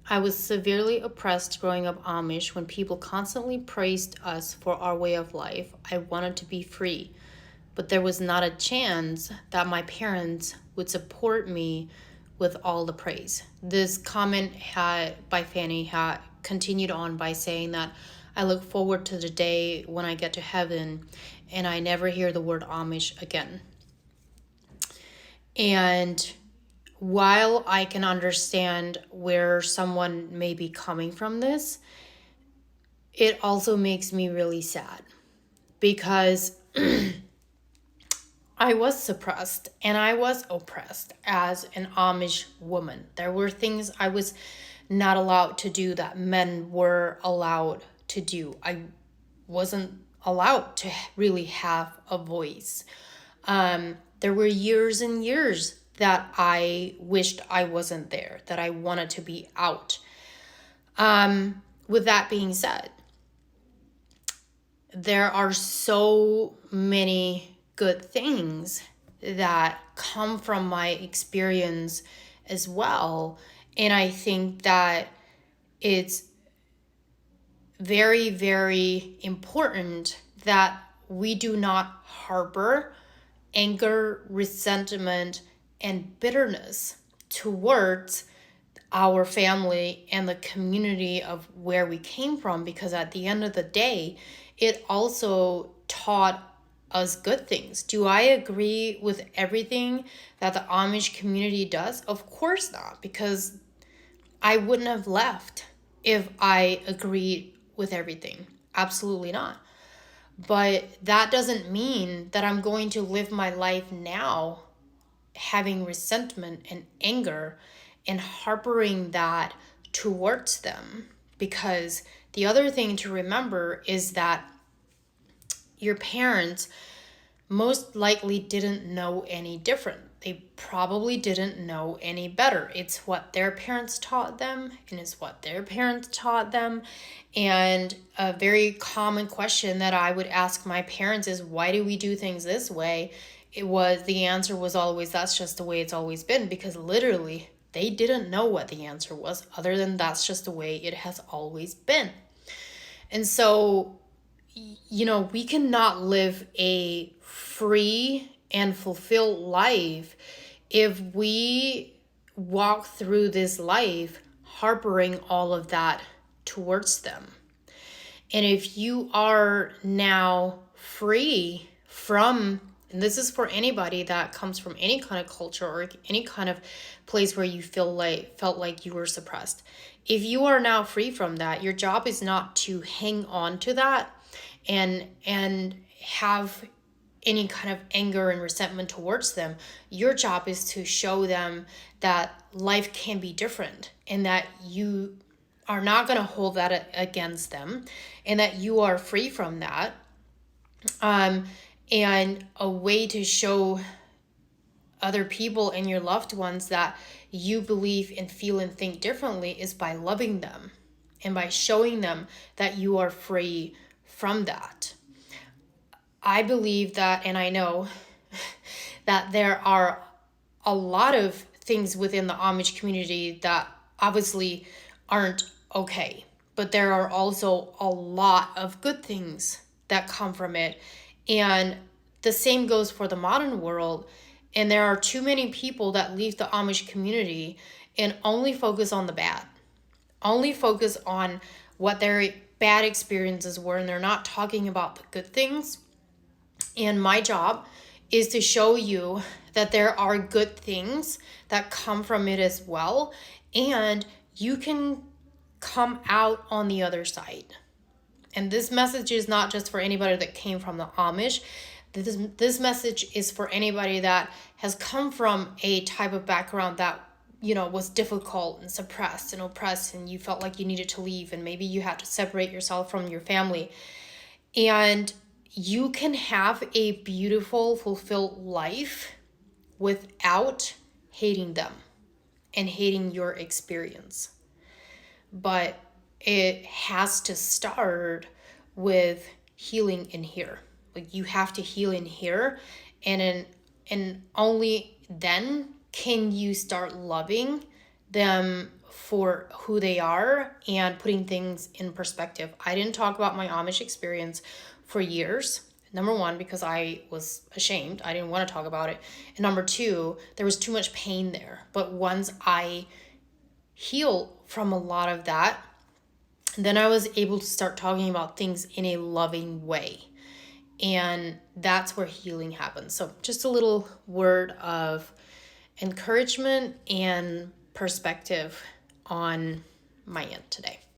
I was severely oppressed growing up Amish when people constantly praised us for our way of life. I wanted to be free, but there was not a chance that my parents would support me with all the praise. This comment had by Fanny had continued on by saying that I look forward to the day when I get to heaven and I never hear the word Amish again. And while I can understand where someone may be coming from this, it also makes me really sad because I was suppressed and I was oppressed as an Amish woman. There were things I was not allowed to do that men were allowed to do. I wasn't allowed to really have a voice. There were years and years that I wished I wasn't there, that I wanted to be out. With that being said, there are so many good things that come from my experience as well. And I think that it's very, very important that we do not harbor anger, resentment, and bitterness towards our family and the community of where we came from, because at the end of the day, it also taught us good things. Do I agree with everything that the Amish community does? Of course not, because I wouldn't have left if I agreed with everything. Absolutely not. But that doesn't mean that I'm going to live my life now having resentment and anger and harboring that towards them. Because the other thing to remember is that your parents most likely didn't know any different. They probably didn't know any better. It's what their parents taught them, and it's what their parents taught them. And a very common question that I would ask my parents is, why do we do things this way? The answer was always, that's just the way it's always been, because literally they didn't know what the answer was, other than that's just the way it has always been. And so, we cannot live a free and fulfilled life if we walk through this life harboring all of that towards them. And if you are now free from, and this is for anybody that comes from any kind of culture or any kind of place where you felt like you were suppressed. If you are now free from that, your job is not to hang on to that and have any kind of anger and resentment towards them. Your job is to show them that life can be different and that you are not going to hold that against them and that you are free from that. And a way to show other people and your loved ones that you believe and feel and think differently is by loving them and by showing them that you are free from that. I believe that, and I know that there are a lot of things within the Amish community that obviously aren't okay, but there are also a lot of good things that come from it. And the same goes for the modern world. And there are too many people that leave the Amish community and only focus on the bad, only focus on what their bad experiences were, and they're not talking about the good things. And my job is to show you that there are good things that come from it as well, and you can come out on the other side. And this message is not just for anybody that came from the Amish. This message is for anybody that has come from a type of background that was difficult and suppressed and oppressed, and you felt like you needed to leave, and maybe you had to separate yourself from your family. And you can have a beautiful, fulfilled life without hating them and hating your experience. But it has to start with healing in here. Like, you have to heal in here, and only then can you start loving them for who they are and putting things in perspective. I didn't talk about my Amish experience for years. Number one, because I was ashamed. I didn't want to talk about it. And number two, there was too much pain there. But once I heal from a lot of that, then I was able to start talking about things in a loving way. And that's where healing happens. So just a little word of encouragement and perspective on my end today.